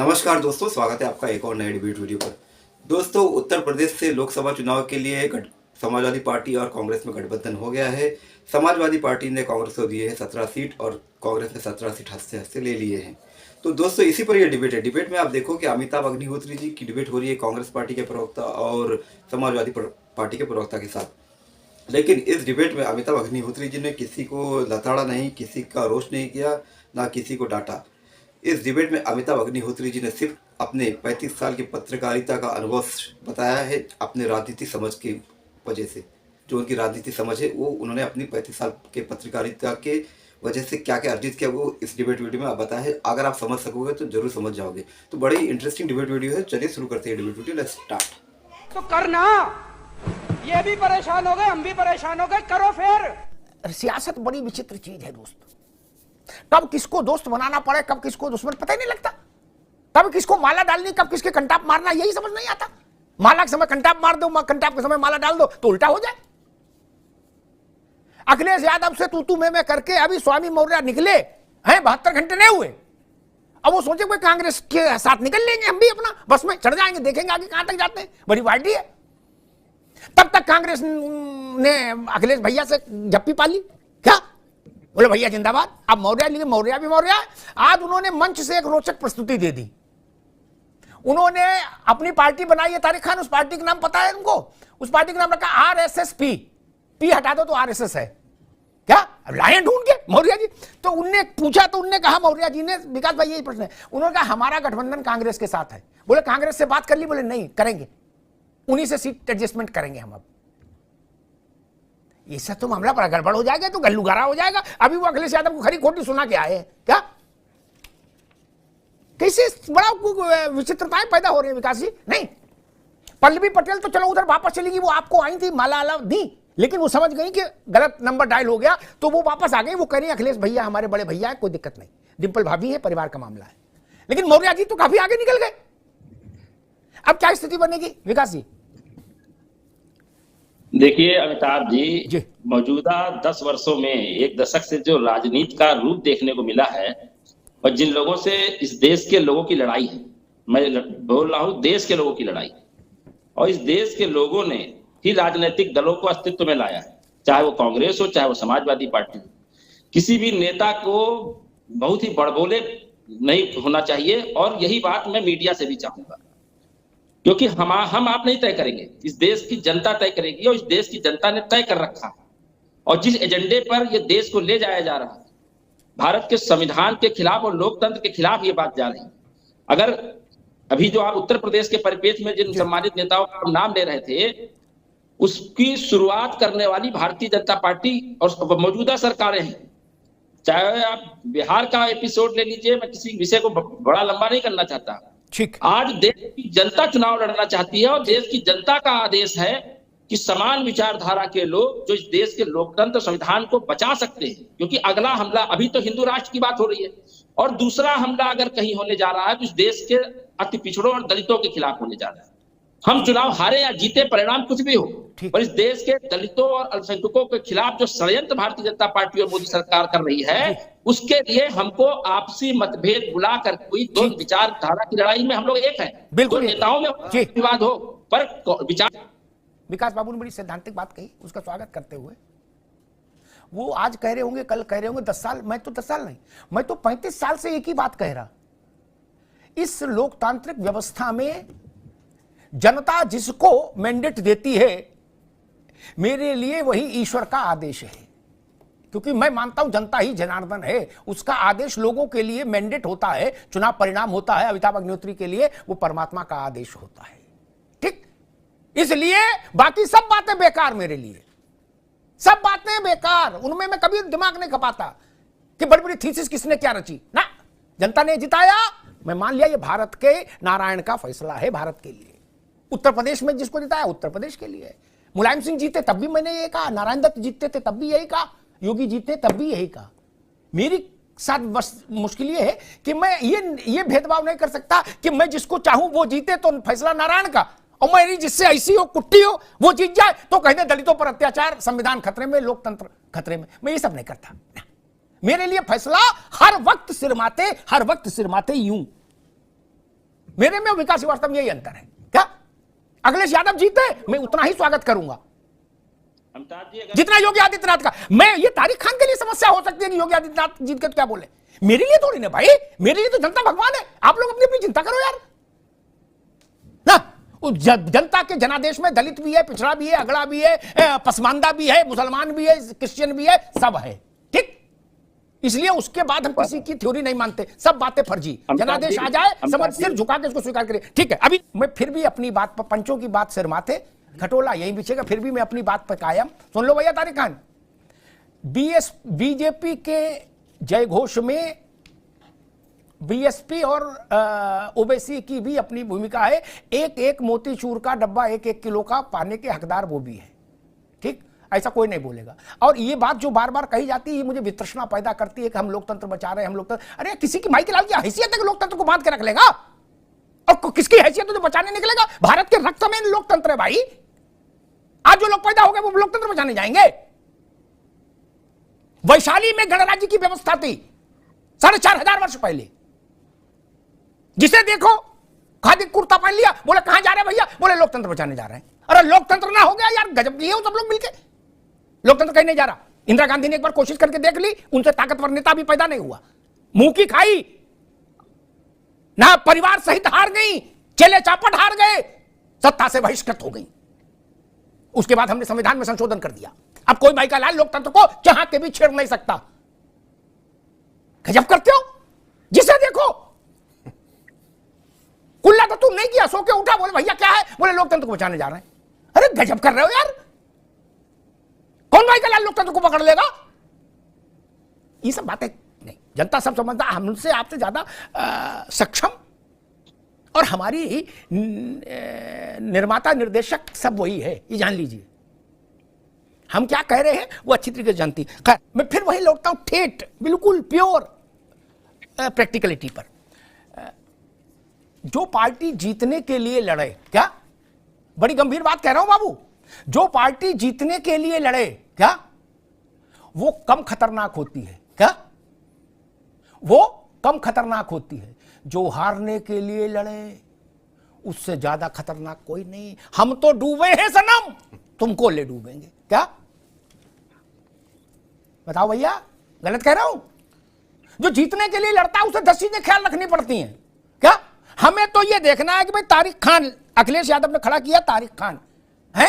नमस्कार दोस्तों, स्वागत है आपका एक और नए डिबेट वीडियो पर। दोस्तों, उत्तर प्रदेश से लोकसभा चुनाव के लिए समाजवादी पार्टी और कांग्रेस में गठबंधन हो गया है। समाजवादी पार्टी ने कांग्रेस को दिए हैं 17 सीट और कांग्रेस ने 17 सीट हंसते हंसते ले लिए हैं। तो दोस्तों, इसी पर यह डिबेट है। डिबेट में आप देखो कि अमिताभ अग्निहोत्री जी की डिबेट हो रही है कांग्रेस पार्टी के प्रवक्ता और समाजवादी पार्टी के प्रवक्ता के साथ। लेकिन इस डिबेट में अमिताभ अग्निहोत्री जी ने किसी को लताड़ा नहीं, किसी का रोष नहीं किया, ना किसी को डांटा। इस डिबेट में अमिताभ अग्निहोत्री जी ने सिर्फ अपने 35 साल की पत्रकारिता का अनुभव बताया है, अपने राजनीति समझ की वजह से। जो उनकी राजनीति समझ है वो उन्होंने अपनी 35 साल के पत्रकारिता के वजह से क्या क्या अर्जित किया वो इस डिबेट वीडियो में आप बताया है। अगर आप समझ सकोगे तो जरूर समझ जाओगे। तो बड़ी इंटरेस्टिंग डिबेट वीडियो है। चलिए शुरू करते हैं डिबेट वीडियो। Let's start. तो करना, ये भी परेशान हो गए, हम भी परेशान हो गए, करो फिर। सियासत बड़ी विचित्र चीज है दोस्त। कब किसको दोस्त बनाना पड़े, कब किसको दुश्मन, पता ही नहीं लगता। कब किसको माला डालनी, कब किसके कंटाप मारना, यही समझ नहीं आता। माला के समय कंटाप मार दो, कंटाप के समय माला डाल दो तो उल्टा हो जाए। अखिलेश यादव से तू मैं करके अभी स्वामी मौर्य निकले हैं, 72 घंटे नहीं हुए। अब वो सोचे कोई कांग्रेस के साथ निकल लेंगे, हम भी अपना बस में चढ़ जाएंगे, देखेंगे आगे कहां तक जाते हैं। बड़ी पार्टी है। तब तक कांग्रेस ने अखिलेश भैया से झप्पी पाली, क्या बोले भैया जिंदाबाद। अब मौर्य लिए मौर्य भी मौर्य। आज उन्होंने मंच से एक रोचक प्रस्तुति दे दी। उन्होंने अपनी पार्टी बनाई है तारिक खान, उस पार्टी का नाम पता है उनको? उस पार्टी का नाम रखा आरएसएस-पी। पी हटा दो तो आरएसएस है क्या? अब लाए ढूंढ के मौर्य जी। तो उनने पूछा तो उनने कहा, मौर्य जी ने, विकास भाई यही प्रश्न है, उन्होंने कहा हमारा गठबंधन कांग्रेस के साथ है। बोले कांग्रेस से बात कर ली? बोले नहीं करेंगे, उन्हीं से सीट एडजस्टमेंट करेंगे हम। अब ये सब तो मामला बड़ा गड़बड़ हो जाएगा, तो गल्लूगारा हो जाएगा। अभी वो अखिलेश यादव को खरी खोटी सुना के आए हैं क्या? कैसे बड़ा विचित्रताएं पैदा हो रही है विकास जी। नहीं, पल्लवी पटेल तो चलो उधर वापस चली गई, वो आपको आई थी, माला आला दी, लेकिन वो समझ गई कि गलत नंबर डायल हो गया तो वो वापस आ गई। वो कह रही अखिलेश भैया हमारे बड़े भैया है, कोई दिक्कत नहीं, डिंपल भाभी है, परिवार का मामला है। लेकिन मौर्य जी तो काफी आगे निकल गए। अब क्या स्थिति बनेगी विकास जी? देखिए अमिताभ जी, मौजूदा 10 वर्षों में, एक दशक से जो राजनीति का रूप देखने को मिला है और जिन लोगों से इस देश के लोगों की लड़ाई है, मैं बोल रहा हूं देश के लोगों की लड़ाई, और इस देश के लोगों ने ही राजनीतिक दलों को अस्तित्व में लाया है, चाहे वो कांग्रेस हो चाहे वो समाजवादी पार्टी हो। किसी भी नेता को बहुत ही बड़बोले नहीं होना चाहिए, और यही बात मैं मीडिया से भी चाहूंगा, क्योंकि हम आप नहीं तय करेंगे, इस देश की जनता तय करेगी, और इस देश की जनता ने तय कर रखा है। और जिस एजेंडे पर यह देश को ले जाया जा रहा है, भारत के संविधान के खिलाफ और लोकतंत्र के खिलाफ ये बात जा रही है। अगर अभी जो आप उत्तर प्रदेश के परिप्रेक्ष्य में जिन सम्मानित नेताओं का नाम ले रहे थे, उसकी शुरुआत करने वाली भारतीय जनता पार्टी और मौजूदा सरकारें हैं। चाहे आप बिहार का एपिसोड ले लीजिए, मैं किसी विषय को बड़ा लंबा नहीं करना चाहता। आज देश की जनता चुनाव लड़ना चाहती है, और देश की जनता का आदेश है कि समान विचारधारा के लोग जो इस देश के लोकतंत्र संविधान को बचा सकते हैं, क्योंकि अगला हमला, अभी तो हिंदू राष्ट्र की बात हो रही है, और दूसरा हमला अगर कहीं होने जा रहा है तो इस देश के अति पिछड़ों और दलितों के खिलाफ होने जा रहा है। हम चुनाव हारे या जीते, परिणाम कुछ भी हो, पर इस देश के दलितों और अल्पसंख्यकों के खिलाफ जो षड्यंत्र भारतीय जनता पार्टी और मोदी सरकार कर रही है, उसके लिए हमको आपसी मतभेद बुला कर कोई दो विचारधारा की लड़ाई में हम लोग एक हैं। बिल्कुल, नेताओं में विवाद हो पर विचार। विकास बाबू ने बड़ी सैद्धांतिक बात कही, उसका स्वागत करते हुए। वो आज कह रहे होंगे, कल कह रहे होंगे 10 साल, मैं तो 10 साल नहीं, मैं तो 35 साल से एक ही बात कह रहा। इस लोकतांत्रिक व्यवस्था में जनता जिसको मैंडेट देती है, मेरे लिए वही ईश्वर का आदेश है, क्योंकि मैं मानता हूं जनता ही जनार्दन है। उसका आदेश लोगों के लिए मैंडेट होता है, चुनाव परिणाम होता है। अमिताभ अग्निहोत्री के लिए वो परमात्मा का आदेश होता है। ठीक, इसलिए बाकी सब बातें बेकार, मेरे लिए सब बातें बेकार। उनमें मैं कभी दिमाग नहीं खपाता कि बड़ी बड़ी थीसिस किसने क्या रची ना। जनता ने जिताया, मैं मान लिया ये भारत के नारायण का फैसला है, भारत के लिए। उत्तर प्रदेश में जिसको जिताया उत्तर प्रदेश के लिए। मुलायम सिंह जीते तब भी मैंने ये कहा, नारायण दत्त जीतते थे तब भी यही कहा, योगी जीते तब भी यही कहा। मेरी साथ बस मुश्किल ये है कि मैं ये भेदभाव नहीं कर सकता कि मैं जिसको चाहूं वो जीते तो फैसला नारायण का, और मेरी जिससे ऐसी हो कुट्टी हो वो जीत जाए तो कहते दलितों पर अत्याचार, संविधान खतरे में, लोकतंत्र खतरे में। मैं ये सब नहीं करता। मेरे लिए फैसला हर वक्त सिरमाते यूं मेरे में और विकास श्रीवास्तव में यही अंतर है। क्या अखिलेश यादव जीते मैं उतना ही स्वागत करूंगा जितना योगी आदित्यनाथ का। मैं ये तारिक खान के लिए समस्या हो सकती है कि योगी आदित्यनाथ जीत के तो क्या बोले, मेरे लिए थोड़ी ना भाई, मेरे लिए तो जनता भगवान है। आप लोग अपनी अपनी चिंता करो यार ना। जनता के जनादेश में दलित भी है, पिछड़ा भी है, अगड़ा भी है, पसमानदा भी है, मुसलमान भी है, क्रिश्चियन भी है, सब है। ठीक, इसलिए उसके बाद हम किसी की थ्योरी नहीं मानते, सब बातें फर्जी। जनादेश आ जाए समझ सिर झुका के उसको स्वीकार करें। ठीक है, अभी मैं फिर भी अपनी बात पर, पंचों की बात सिर माथे, खटोला यही बिछेगा, फिर भी मैं अपनी बात पर कायम। सुन लो भैया तारिक खान, बीजेपी के जय घोष में बीएसपी और ओबीसी की भी अपनी भूमिका है। एक एक मोतीचूर का डब्बा 1-1 किलो का पाने के हकदार वो भी है। ठीक, ऐसा कोई नहीं बोलेगा। और ये बात जो बार बार कही जाती है ये मुझे वितृष्णा पैदा करती है कि हम लोकतंत्र बचा रहे हैं, हम लोकतंत्र। अरे किसी की माई के लाल की हैसियत है कि लोकतंत्र को बांध के रख लेगा, और किसकी हैसियत तो बचाने निकलेगा? भारत के रक्त में लोकतंत्र है भाई। आज जो लोग पैदा हो गए वो लोकतंत्र बचाने जाएंगे। वैशाली में गणराज्य की व्यवस्था थी 4500 वर्ष पहले, जिसे देखो खादी कुर्ता पहन लिया, बोले कहां जा रहे हैं भैया, बोले लोकतंत्र बचाने जा रहे हैं। अरे लोकतंत्र ना हो गया यार, गजब किए हो सब लोग मिलके। लोकतंत्र कहीं नहीं जा रहा। इंदिरा गांधी ने एक बार कोशिश करके देख ली, उनसे ताकतवर नेता भी पैदा नहीं हुआ, मुंह की खाई ना, परिवार सहित हार गई, चेले चापट हार गए, सत्ता से बहिष्कृत हो गई। उसके बाद हमने संविधान में संशोधन कर दिया, अब कोई भाई का लाल लोकतंत्र को चाह के भी छेड़ नहीं सकता। गजब करते हो, जिसे देखो कुल्ला तो तू नहीं किया, सो के उठा, बोले भैया क्या है, बोले लोकतंत्र को बचाने जा रहे हैं। अरे गजब कर रहे हो यार, कौन भाई का लाल लोकतंत्र को पकड़ लेगा? ये सब बातें नहीं, जनता सब समझता, हमसे आपसे ज्यादा सक्षम और हमारी निर्माता निर्देशक सब वही है, ये जान लीजिए। हम क्या कह रहे हैं वो अच्छी तरीके से जानती। खैर मैं फिर वही लौटता हूं ठेठ, बिल्कुल प्योर प्रैक्टिकलिटी पर। जो पार्टी जीतने के लिए लड़े, क्या बड़ी गंभीर बात कह रहा हूं बाबू, जो पार्टी जीतने के लिए लड़े क्या वो कम खतरनाक होती है, क्या वो कम खतरनाक होती है। जो हारने के लिए लड़े उससे ज्यादा खतरनाक कोई नहीं। हम तो डूबे हैं सनम, तुमको ले डूबेंगे। क्या बताओ भैया, गलत कह रहा हूं? जो जीतने के लिए लड़ता है उसे 10 चीजें ख्याल रखनी पड़ती हैं। क्या हमें तो यह देखना है कि भाई तारिक खान, अखिलेश यादव ने खड़ा किया तारिक खान है,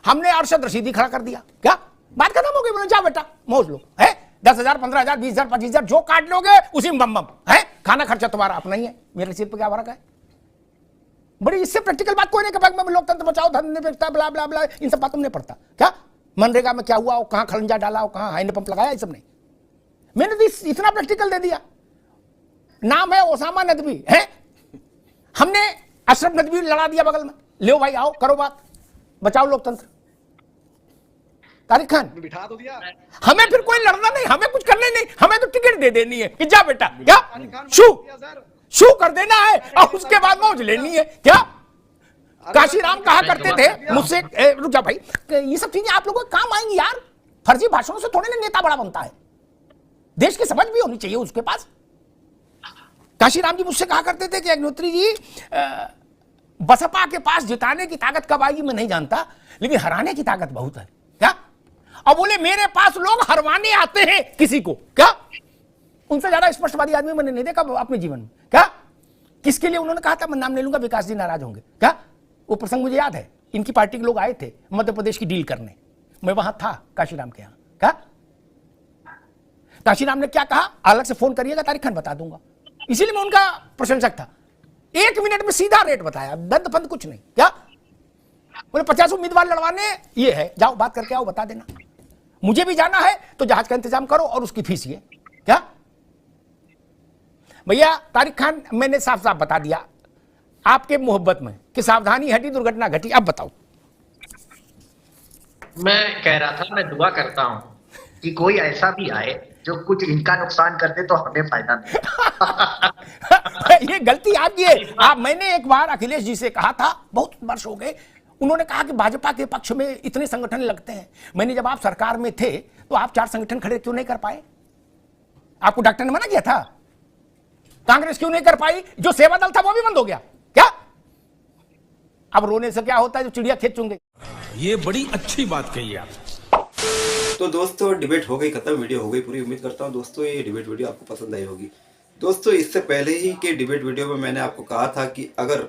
हमने अरशद रशीदी खड़ा कर दिया, क्या बात खत्म हो गई। बोले जा बेटा मौज लो, है 10,000 15,000 20,000 25,000 जो काट लोगे उसी में बम है, खाना खर्चा तुम्हारा अपना ही है, मेरे रसीद पे क्या फर्क है? बड़ी इससे प्रैक्टिकल बात कोई नहीं कि मैं लोकतंत्र बचाओ, धर्मनिरपेक्षता ब्ला ब्ला ब्ला, इन सब बातों में नहीं पड़ता। क्या मनरेगा में क्या हुआ, और कहां खलंजा डाला, और कहां हैंडपंप लगाया, ये सब नहीं। मैंने तो इतना प्रैक्टिकल दे दिया। नाम है ओसामा नदवी है, हमने अशरफ नदवी लड़ा दिया बगल में, ले भाई आओ करो बात, बचाओ लोकतंत्र। तारिक खान बिठा तो दिया, हमें फिर कोई लड़ना नहीं, हमें कुछ करना नहीं, हमें तो टिकट दे देनी है कि जा बेटा, क्या शू कर देना है और उसके बाद मौज लेनी है। क्या काशीराम कहा करते थे मुझसे, रुक जा भाई, ये सब चीजें आप लोगों को काम आएंगी यार। फर्जी भाषणों से थोड़े ना नेता बड़ा बनता है, देश की समझ भी होनी चाहिए उसके पास। काशीराम जी मुझसे कहा करते थे कि अग्निहोत्री जी बसपा के पास जिताने की ताकत कब आएगी मैं नहीं जानता, लेकिन हराने की ताकत बहुत है। क्या और बोले मेरे पास लोग हरवाने आते हैं किसी को, क्या उनसे ज्यादा स्पष्टवादी आदमी मैंने नहीं देखा अपने जीवन में। क्या किसके लिए उन्होंने कहा था, मैं नाम ले लूंगा, विकास जी नाराज होंगे। क्या वो प्रसंग मुझे याद है, इनकी पार्टी के लोग आए थे मध्य प्रदेश की डील करने, मैं वहां था काशीराम के यहां। क्या काशीराम ने क्या कहा, अलग से फोन करिएगा तारिक खान बता दूंगा, इसीलिए मैं उनका प्रशंसक था। 1 मिनट में सीधा रेट बताया, दंड फंद कुछ नहीं। क्या बोले 50 उम्मीदवार लड़वाने, ये है, जाओ बात करके आओ, बता देना। मुझे भी जाना है तो जहाज का इंतजाम करो और उसकी फीस ये। क्या भैया तारिक खान मैंने साफ साफ बता दिया आपके मोहब्बत में कि सावधानी हटी दुर्घटना घटी। अब बताओ। मैं कह रहा था, मैं दुआ करता हूं कि कोई ऐसा भी आए जो कुछ इनका नुकसान कर दे तो हमें फायदा नहीं। ये गलती आपकी है। मैंने एक बार अखिलेश जी से कहा था, बहुत वर्ष हो गए, उन्होंने कहा कि भाजपा के पक्ष में इतने संगठन लगते हैं। मैंने जब आप सरकार में थे तो आप 4 संगठन खड़े क्यों नहीं कर पाए? आपको डॉक्टर ने मना किया था? कांग्रेस क्यों नहीं कर पाई? जो सेवा दल था वो भी बंद हो गया क्या? अब रोने से क्या होता है जो चिड़िया खेत चुन गई। ये बड़ी अच्छी बात कही आप। तो दोस्तों डिबेट हो गई खत्म, वीडियो हो गई पूरी। उम्मीद करता हूँ दोस्तों ये डिबेट वीडियो आपको पसंद आई होगी। दोस्तों इससे पहले ही के डिबेट वीडियो में मैंने आपको कहा था कि अगर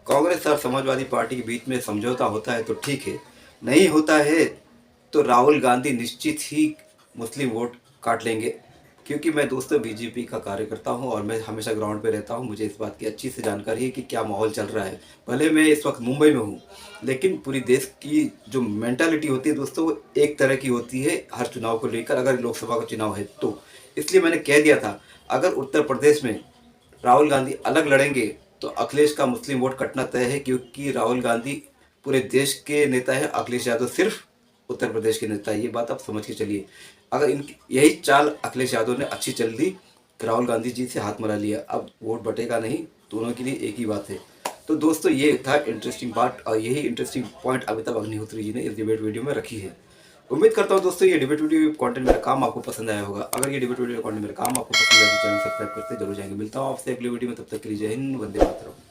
कांग्रेस और समाजवादी पार्टी के बीच में समझौता होता है तो ठीक है, नहीं होता है तो राहुल गांधी निश्चित ही मुस्लिम वोट काट लेंगे। क्योंकि मैं दोस्तों बीजेपी का कार्यकर्ता हूं और मैं हमेशा ग्राउंड पे रहता हूं, मुझे इस बात की अच्छी से जानकारी है कि क्या माहौल चल रहा है। भले मैं इस वक्त मुंबई में हूं, लेकिन पूरी देश की जो मेंटालिटी होती है दोस्तों वो एक तरह की होती है हर चुनाव को लेकर, अगर लोकसभा का चुनाव है तो। इसलिए मैंने कह दिया था अगर उत्तर प्रदेश में राहुल गांधी अलग लड़ेंगे तो अखिलेश का मुस्लिम वोट कटना तय है, क्योंकि राहुल गांधी पूरे देश के नेता है, अखिलेश यादव सिर्फ उत्तर प्रदेश के नेता है। ये बात आप समझ के चलिए। अगर इनकी यही चाल अखिलेश यादव ने अच्छी चल दी, राहुल गांधी जी से हाथ मिला लिया, अब वोट बटेगा नहीं, दोनों के लिए एक ही बात है। तो दोस्तों ये था इंटरेस्टिंग पार्ट और यही इंटरेस्टिंग पॉइंट अमिताभ अग्निहोत्री जी ने इस डिबेट वीडियो में रखी है। उम्मीद करता हूँ दोस्तों ये डिबेट वीडियो कंटेंट मेरा काम आपको पसंद आया होगा। अगर ये डिबेट वीडियो कंटेंट मेरा काम आपको पसंद आया तो चैनल सब्सक्राइब करते जरूर जाएंगे। मिलता हूँ आपसे अगली वीडियो में, तब तक के लिए जय हिंद, वंदे मातरम।